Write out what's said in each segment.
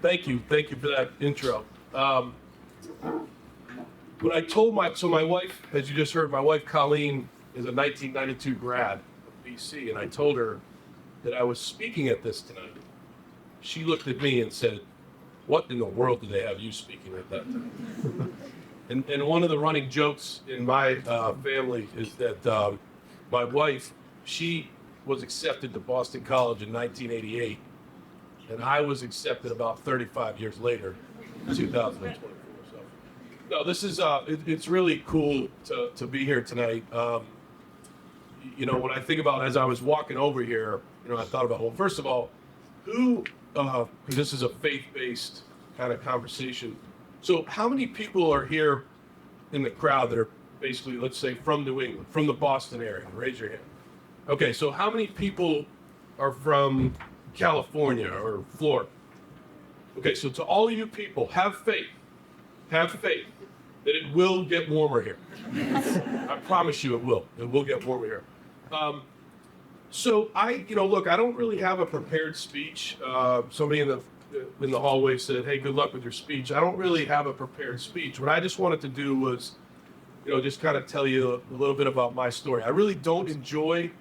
Thank you for that intro. When I told my wife, as you just heard, my wife Colleen is a 1992 grad of BC, and I told her that I was speaking at this tonight. She looked at me and said, "What in the world do they have you speaking at that time?" And one of the running jokes in my family is that my wife, she was accepted to Boston College in 1988, and I was accepted about 35 years later, 2024. So, no, this is it's really cool to be here tonight. When I think about as I was walking over here, I thought about, well, first of all, who? Because this is a faith-based kind of conversation. So, how many people are here in the crowd that are basically, let's say, from New England, from the Boston area? Raise your hand. Okay, so how many people are from California or Florida? Okay, so to all of you people, have faith that it will get warmer here. I promise you it will. It will get warmer here. So look, I don't really have a prepared speech. Somebody in the hallway said, "Hey, good luck with your speech." I don't really have a prepared speech. What I just wanted to do was, just kind of tell you a little bit about my story. I really don't enjoy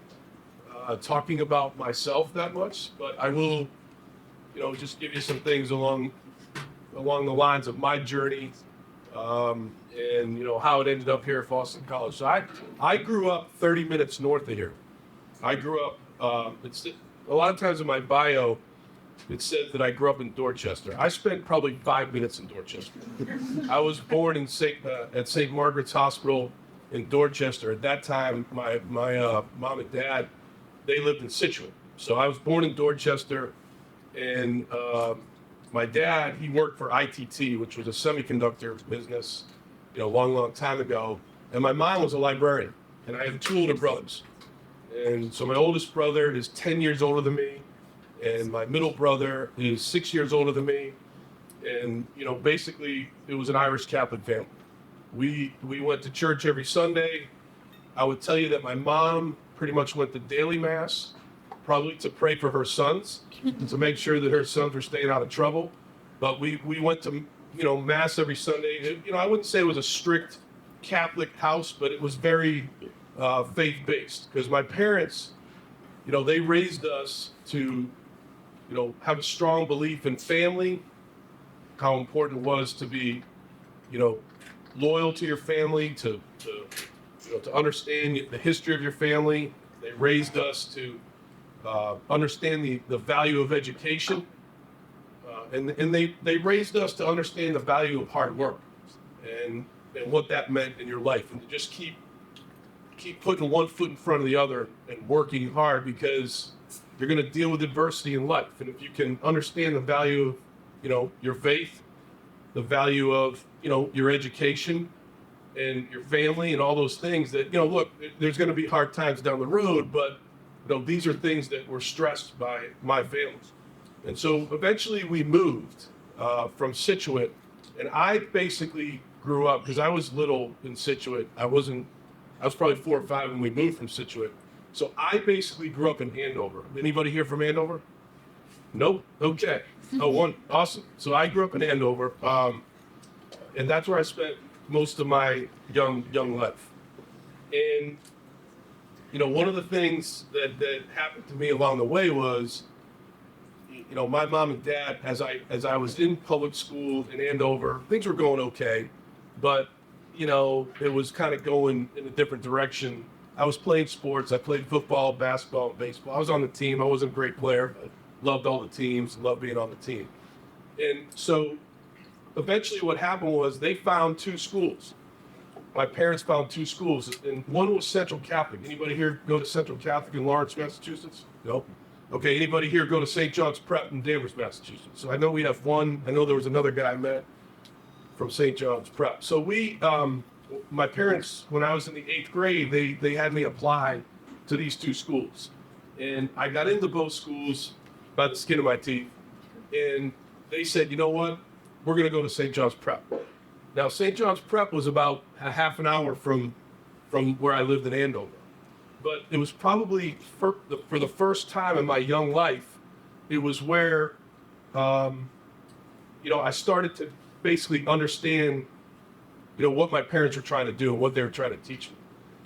talking about myself that much, but I will, just give you some things along the lines of my journey, and how it ended up here at Boston College. So I grew up 30 minutes north of here. I grew up. It's a lot of times in my bio, it says that I grew up in Dorchester. I spent probably 5 minutes in Dorchester. I was born in at St. Margaret's Hospital in Dorchester. At that time, my mom and dad, they lived in Scituate. So I was born in Dorchester, and my dad, he worked for ITT, which was a semiconductor business, long time ago. And my mom was a librarian, and I have two older brothers. And so my oldest brother is 10 years older than me, and my middle brother is 6 years older than me. And, basically, it was an Irish Catholic family. We went to church every Sunday. I would tell you that my mom pretty much went to daily mass, probably to pray for her sons, to make sure that her sons were staying out of trouble. But we went to, mass every Sunday. I wouldn't say it was a strict Catholic house, but it was very faith-based, because my parents, they raised us to, have a strong belief in family, how important it was to be, loyal to your family, to understand the history of your family. They raised us to understand the value of education, and they raised us to understand the value of hard work and what that meant in your life, and to just keep putting one foot in front of the other and working hard, because you're going to deal with adversity in life. And if you can understand the value of, your faith, the value of, your education and your family and all those things, that, look, there's going to be hard times down the road, but, these are things that were stressed by my family. And so eventually we moved from Scituate, and I basically grew up, because I was little in Scituate. I was probably 4 or 5 when we moved from Scituate. So I basically grew up in Andover. Anybody here from Andover? Nope. Okay. Oh, awesome. So I grew up in Andover, and that's where I spent most of my young life. And one of the things that happened to me along the way was, my mom and dad, as I was in public school in Andover, things were going okay, but it was kind of going in a different direction. I was playing sports. I played football, basketball, and baseball. I was on the team. I wasn't a great player, but loved all the teams, loved being on the team. And so eventually what happened was they found 2 schools. My parents found 2 schools, and one was Central Catholic. Anybody here go to Central Catholic in Lawrence, Massachusetts? No? Okay, anybody here go to St. John's Prep in Danvers, Massachusetts? So I know we have one. I know there was another guy I met from St. John's Prep. So my parents, when I was in the 8th grade, they had me apply to these 2 schools. And I got into both schools by the skin of my teeth. And they said, you know what? We're going to go to St. John's Prep. Now, St. John's Prep was about a half an hour from where I lived in Andover. But it was probably, for the first time in my young life, it was where I started to basically understand, what my parents were trying to do and what they were trying to teach me.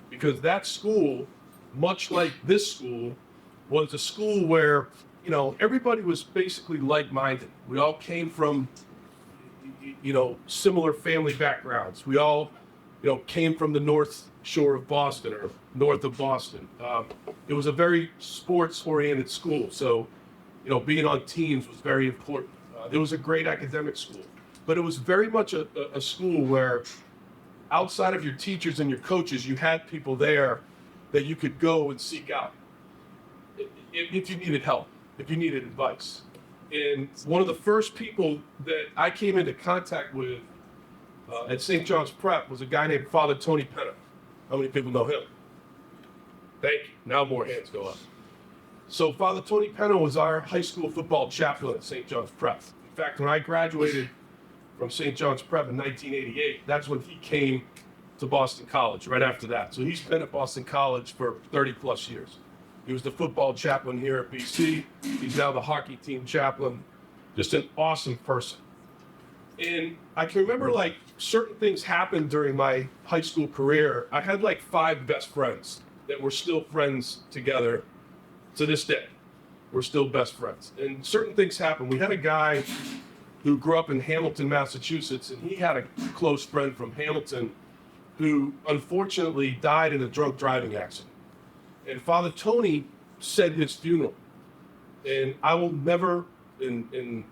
Because that school, much like this school, was a school where, everybody was basically like-minded. We all came from, similar family backgrounds. We all, came from the North Shore of Boston or north of Boston. It was a very sports-oriented school, so, being on teams was very important. It was a great academic school, but it was very much a school where outside of your teachers and your coaches, you had people there that you could go and seek out if you needed help, if you needed advice. And one of the first people that I came into contact with at St. John's Prep was a guy named Father Tony Penna. How many people know him? Thank you. Now more hands go up. So Father Tony Penna was our high school football chaplain at St. John's Prep. In fact, when I graduated from St. John's Prep in 1988, that's when he came to Boston College right after that. So he's been at Boston College for 30 plus years. He was the football chaplain here at BC. He's now the hockey team chaplain. Just an awesome person. And I can remember certain things happened during my high school career. I had 5 best friends that were still friends together to this day. We're still best friends. And certain things happened. We had a guy who grew up in Hamilton, Massachusetts, and he had a close friend from Hamilton who unfortunately died in a drunk driving accident. And Father Tony said his funeral. And I will never, in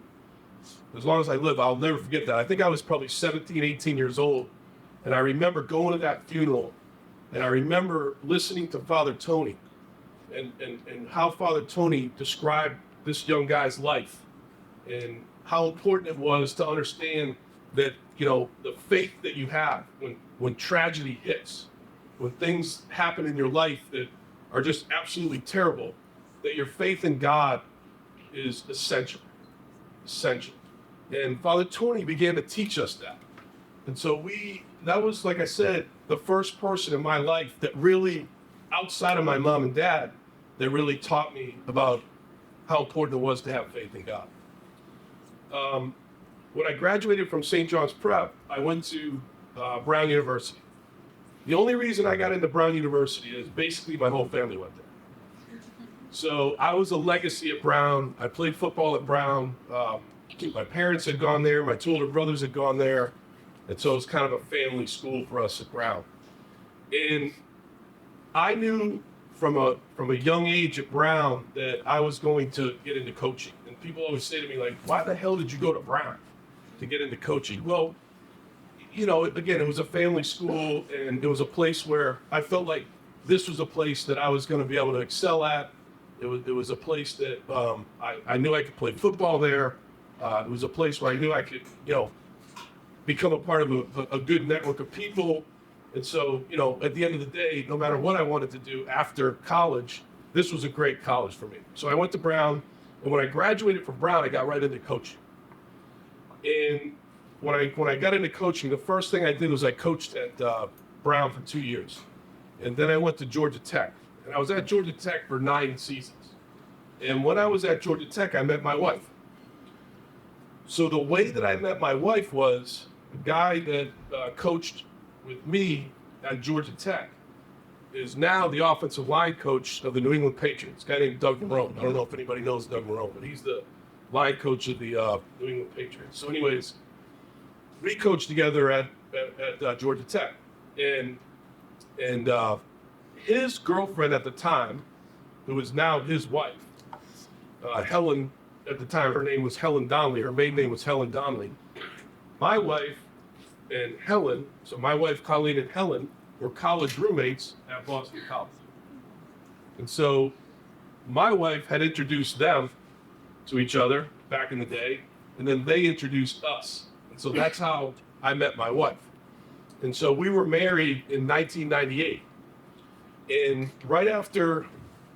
as long as I live, I'll never forget that. I think I was probably 17, 18 years old. And I remember going to that funeral. And I remember listening to Father Tony and how Father Tony described this young guy's life and how important it was to understand that, the faith that you have when tragedy hits, when things happen in your life that are just absolutely terrible, that your faith in God is essential. And Father Tony began to teach us that. And so that was, like I said, the first person in my life that really, outside of my mom and dad, that really taught me about how important it was to have faith in God. When I graduated from St. John's Prep, I went to Brown University. The only reason I got into Brown University is basically my whole family went there. So I was a legacy at Brown. I played football at Brown. My parents had gone there. My 2 older brothers had gone there. And so it was kind of a family school for us at Brown. And I knew from a young age at Brown that I was going to get into coaching. And people always say to me, why the hell did you go to Brown to get into coaching? Well, again, it was a family school, and it was a place where I felt like this was a place that I was going to be able to excel at. It was a place that I knew I could play football there. It was a place where I knew I could, become a part of a good network of people. And so, at the end of the day, no matter what I wanted to do after college, this was a great college for me. So I went to Brown, and when I graduated from Brown, I got right into coaching. And when I got into coaching, the first thing I did was I coached at Brown for 2 years. And then I went to Georgia Tech. And I was at Georgia Tech for 9 seasons. And when I was at Georgia Tech, I met my wife. So the way that I met my wife was the guy that coached with me at Georgia Tech is now the offensive line coach of the New England Patriots, a guy named Doug Marrone. I don't know if anybody knows Doug Marrone, but he's the line coach of the New England Patriots. So anyways, we coached together at Georgia Tech. And his girlfriend at the time, who is now his wife, Helen, at the time her name was Helen Donnelly, her maiden name was Helen Donnelly. My wife and Helen, so my wife Colleen and Helen, were college roommates at Boston College. And so my wife had introduced them to each other back in the day, and then they introduced us. And so that's how I met my wife. And so we were married in 1998. And right after,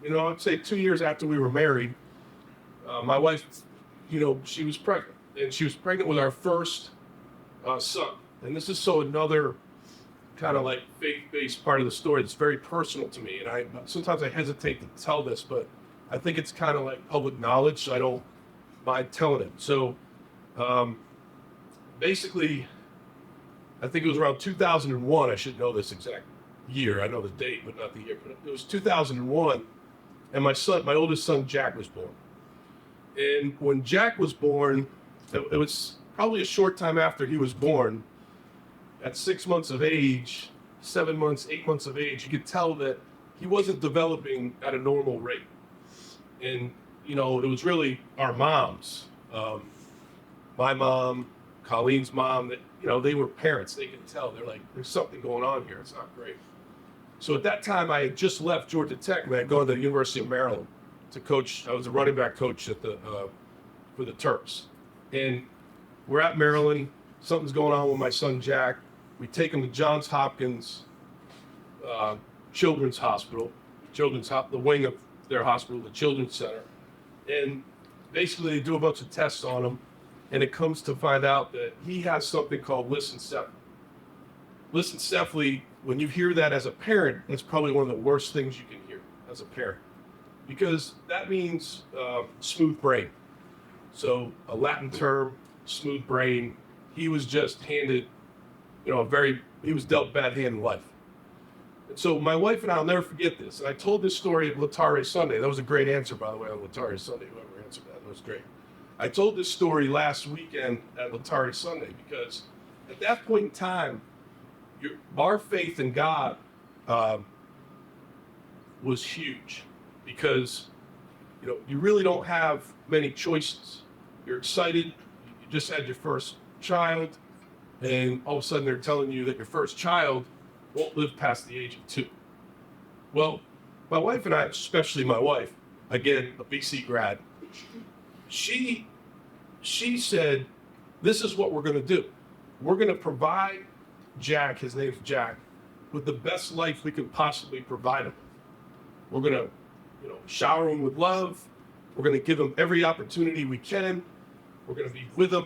I'd say 2 years after we were married, my wife, she was pregnant. And she was pregnant with our first son. And this is another kind of faith-based part of the story that's very personal to me. And sometimes I hesitate to tell this, but I think it's kind of public knowledge, so I don't mind telling it. So basically, I think it was around 2001. I should know this exact year. I know the date, but not the year. But it was 2001, and my oldest son, Jack, was born. And when Jack was born, it was probably a short time after he was born. At 6 months of age, 7 months, 8 months of age, you could tell that he wasn't developing at a normal rate. And, it was really our moms, my mom, Colleen's mom, that, they were parents. They could tell. They're like, there's something going on here. It's not great. So at that time, I had just left Georgia Tech, and I had gone to the University of Maryland to coach. I was a running back coach for the Terps. And we're at Maryland. Something's going on with my son, Jack. We take him to Johns Hopkins Children's Hospital, the wing of their hospital, the Children's Center. And basically they do a bunch of tests on him, and it comes to find out that he has something called lissencephaly. Lissencephaly, when you hear that as a parent, it's probably one of the worst things you can hear as a parent, because that means smooth brain. So a Latin term, smooth brain. He was just handed, he was dealt bad hand in life. And so my wife and I'll never forget this. And I told this story at Latare Sunday. That was a great answer, by the way, on Latare Sunday. Whoever answered that was great. I told this story last weekend at Latare Sunday because at that point in time, our faith in God was huge, because you really don't have many choices. You're excited. You just had your first child, and all of a sudden they're telling you that your first child won't live past the age of 2. Well, my wife and I, especially my wife, again, a BC grad, she said, this is what we're going to do. We're going to provide Jack, his name's Jack, with the best life we could possibly provide him. We're going to, shower him with love. We're going to give him every opportunity we can. We're going to be with him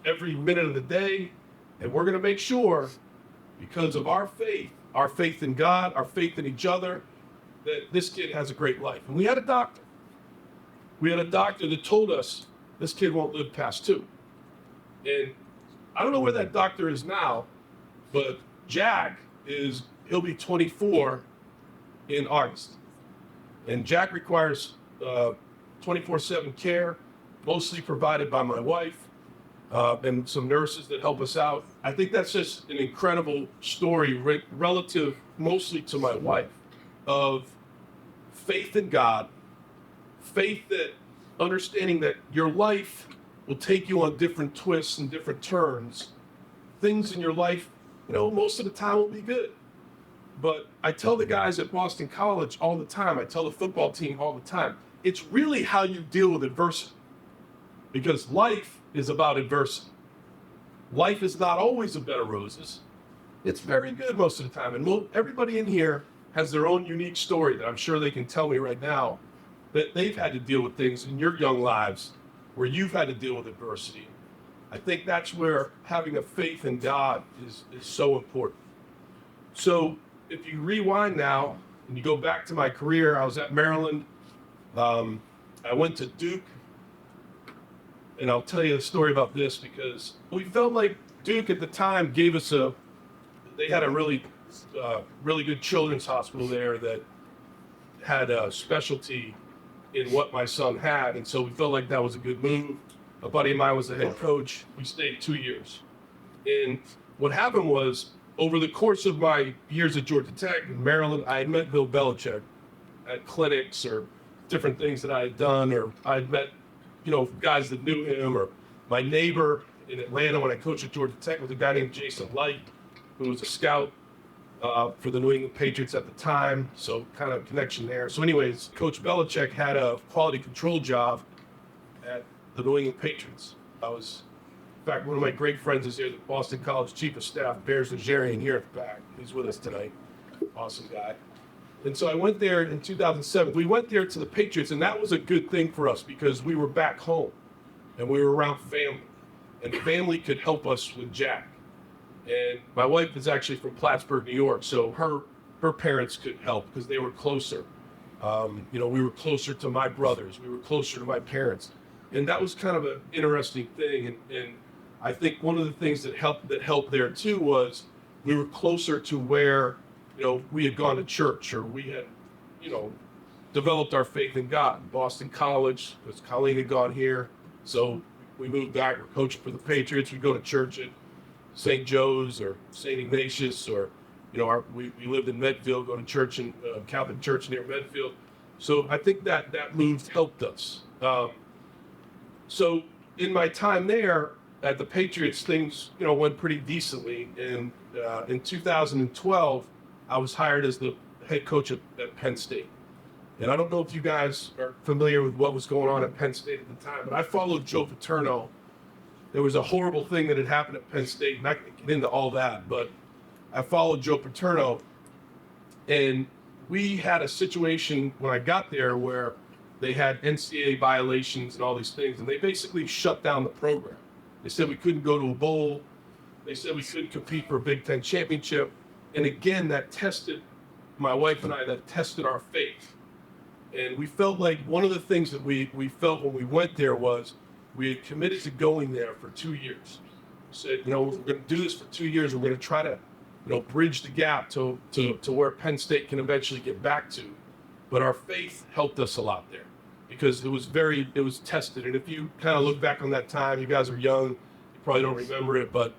every minute of the day. And we're going to make sure, because of our faith in God, our faith in each other, that this kid has a great life. And we had a doctor. That told us this kid won't live past 2. And I don't know where that doctor is now, but Jack he'll be 24 in August. And Jack requires 24/7 care, mostly provided by my wife and some nurses that help us out. I think that's just an incredible story relative mostly to my wife, of faith in God, faith that understanding that your life will take you on different twists and different turns. Things in your life, most of the time will be good. But I tell the guys at Boston College all the time, I tell the football team all the time, it's really how you deal with adversity. Because life is about adversity. Life is not always a bed of roses. It's very good most of the time. And everybody in here has their own unique story that I'm sure they can tell me right now, that they've had to deal with things in your young lives where you've had to deal with adversity. I think that's where having a faith in God is so important. So if you rewind now and you go back to my career, I was at Maryland. I went to Duke. And I'll tell you a story about this because we felt like Duke at the time gave us they had a really good children's hospital there that had a specialty in what my son had. And so we felt like that was a good move. A buddy of mine was the head coach. We stayed 2 years. And what happened was, over the course of my years at Georgia Tech in Maryland, I had met Bill Belichick at clinics or different things that I had done, or I had met, guys that knew him, or my neighbor in Atlanta when I coached at Georgia Tech was a guy named Jason Light, who was a scout for the New England Patriots at the time, so kind of connection there. So anyways, Coach Belichick had a quality control job at the New England Patriots. In fact, one of my great friends is here, the Boston College Chief of Staff, Bears Nigerian, here at the back. He's with us tonight. Awesome guy. And so I went there in 2007. We went there to the Patriots, and that was a good thing for us because we were back home, and we were around family, and family could help us with Jack. And my wife is actually from Plattsburgh, New York, so her parents could help because they were closer. We were closer to my brothers. We were closer to my parents. And that was kind of an interesting thing. And I think one of the things that helped there too was we were closer to where, we had gone to church, or we had, you know, developed our faith in God. Boston College, because Colleen had gone here, so we moved back. We're coaching for the Patriots. We go to church at St. Joe's or St. Ignatius, or we lived in Medfield, going to church in Catholic church near Medfield. So I think that move helped us. So in my time there at the Patriots, things went pretty decently. And in 2012, I was hired as the head coach at Penn State. And I don't know if you guys are familiar with what was going on at Penn State at the time, but I followed Joe Paterno. There was a horrible thing that had happened at Penn State, and I can get into all that, but I followed Joe Paterno, and we had a situation when I got there where they had NCAA violations and all these things, and they basically shut down the program. They said we couldn't go to a bowl. They said we couldn't compete for a Big Ten championship. And again, that tested my wife and I, that tested our faith. And we felt like one of the things that we felt when we went there was we had committed to going there for 2 years. We said, we're going to do this for 2 years. We're going to try to, bridge the gap to where Penn State can eventually get back to. But our faith helped us a lot there because it was tested. And if you kind of look back on that time, you guys are young, you probably don't remember it, but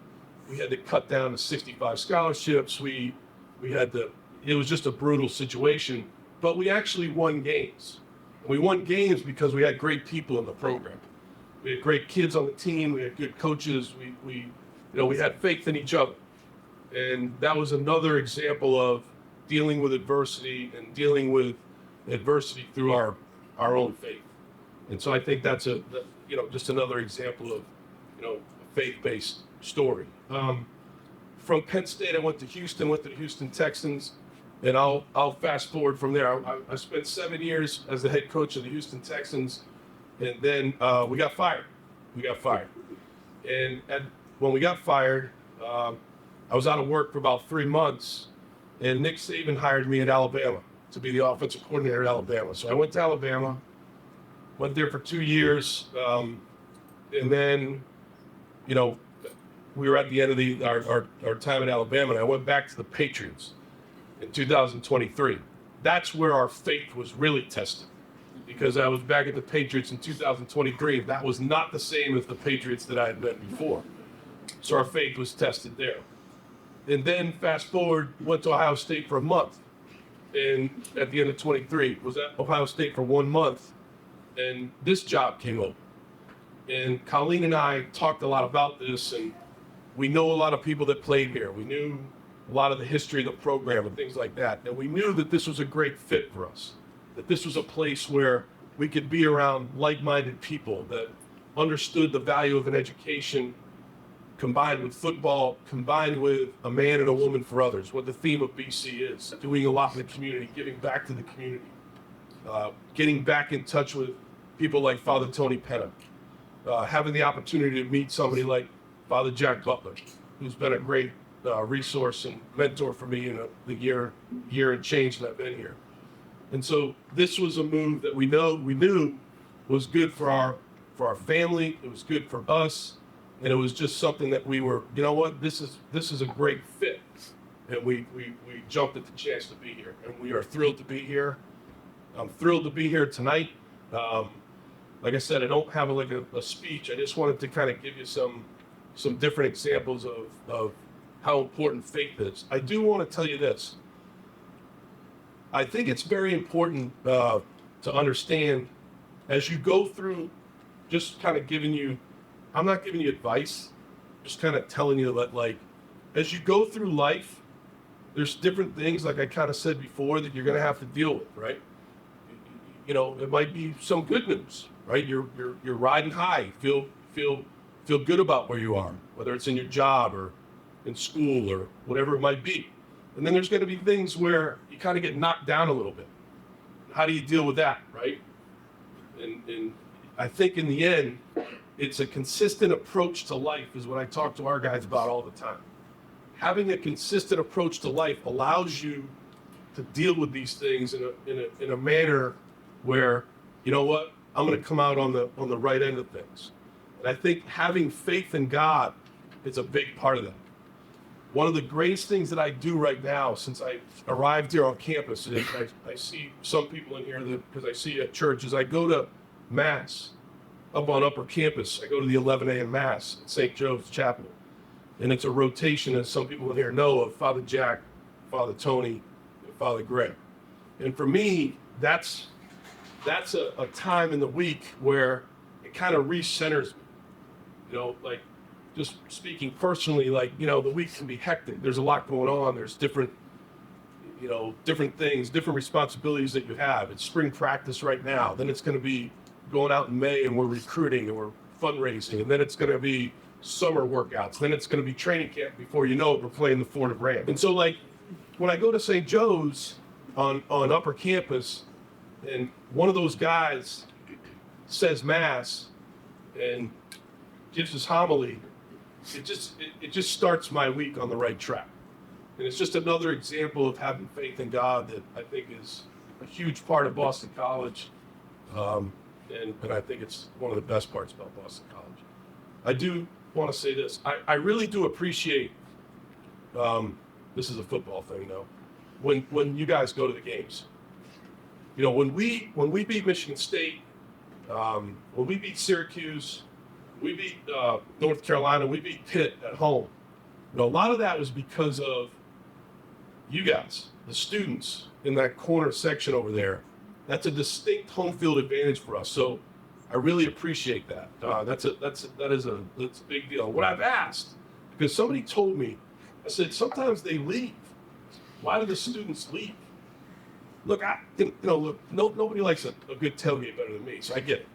we had to cut down to 65 scholarships. It was just a brutal situation, but we actually won games. We won games because we had great people in the program. We had great kids on the team. We had good coaches. We had faith in each other. And that was another example of dealing with adversity and dealing with adversity through our own faith. And so I think that's just another example of, a faith-based story. From Penn State, I went to the Houston Texans, and I'll fast forward from there. I spent 7 years as the head coach of the Houston Texans, and then we got fired. And when we got fired, I was out of work for about 3 months, and Nick Saban hired me at Alabama to be the offensive coordinator at Alabama. So I went to Alabama, went there for 2 years, and then, we were at the end of our time at Alabama, and I went back to the Patriots in 2023. That's where our faith was really tested, because I was back at the Patriots in 2023. That was not the same as the Patriots that I had been before. So our faith was tested there. And then fast forward, went to Ohio State for a month. And at the end of 23, was at Ohio State for 1 month. And this job came open. And Colleen and I talked a lot about this, and we know a lot of people that played here. We knew a lot of the history of the program and things like that. And we knew that this was a great fit for us, that this was a place where we could be around like-minded people that understood the value of an education combined with football, combined with a man and a woman for others, what the theme of BC is, doing a lot in the community, giving back to the community, getting back in touch with people like Father Tony Penna, having the opportunity to meet somebody like Father Jack Butler, who's been a great resource and mentor for me in the year and change that I've been here. And so this was a move that we knew was good for our family. It was good for us. And it was just something that we were, this is a great fit. And we jumped at the chance to be here. And we are thrilled to be here. I'm thrilled to be here tonight. Like I said, I don't have a speech. I just wanted to kind of give you some different examples of how important faith is. I do want to tell you this. I think it's very important to understand as you go through, just kind of I'm not giving you advice, just kind of telling you that, as you go through life, there's different things, like I kind of said before, that you're going to have to deal with, right? It might be some good news, right? You're riding high, feel good about where you are, whether it's in your job or in school or whatever it might be. And then there's going to be things where you kind of get knocked down a little bit. How do you deal with that, right? And I think in the end, it's a consistent approach to life is what I talk to our guys about all the time. Having a consistent approach to life allows you to deal with these things in a manner where, I'm going to come out on the right end of things. And I think having faith in God is a big part of that. One of the greatest things that I do right now, since I arrived here on campus, and I see some people in here because I see at church, is I go to Mass up on upper campus. I go to the 11 a.m. Mass at St. Joe's Chapel. And it's a rotation, as some people in here know, of Father Jack, Father Tony, and Father Greg. And for me, that's a time in the week where it kind of recenters me. Like, just speaking personally, like, the week can be hectic. There's a lot going on. There's different things, different responsibilities that you have. It's spring practice right now. Then it's going to be going out in May and we're recruiting and we're fundraising. And then it's going to be summer workouts. Then it's going to be training camp. Before you know it, we're playing the Florida Rams. And so, like, when I go to St. Joe's on upper campus and one of those guys says Mass and gives his homily, it just starts my week on the right track. And it's just another example of having faith in God that I think is a huge part of Boston College. And I think it's one of the best parts about Boston College. I do want to say this. I really do appreciate, this is a football thing though, when you guys go to the games. When we beat Michigan State, when we beat Syracuse, we beat North Carolina, we beat Pitt at home. A lot of that was because of you guys, the students in that corner section over there. That's a distinct home field advantage for us. So I really appreciate that. That's a big deal. What I've asked, because somebody told me, I said, sometimes they leave. Why do the students leave? Look, nobody likes a good tailgate better than me, so I get it.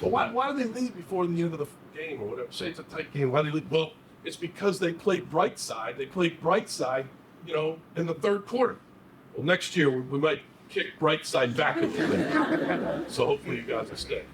But why do they leave before the end of the game or whatever? Say it's a tight game. Why do they leave? Well, it's because they played bright side. They played bright side, in the third quarter. Well, next year we might kick bright side back a little bit. So hopefully you guys will stay.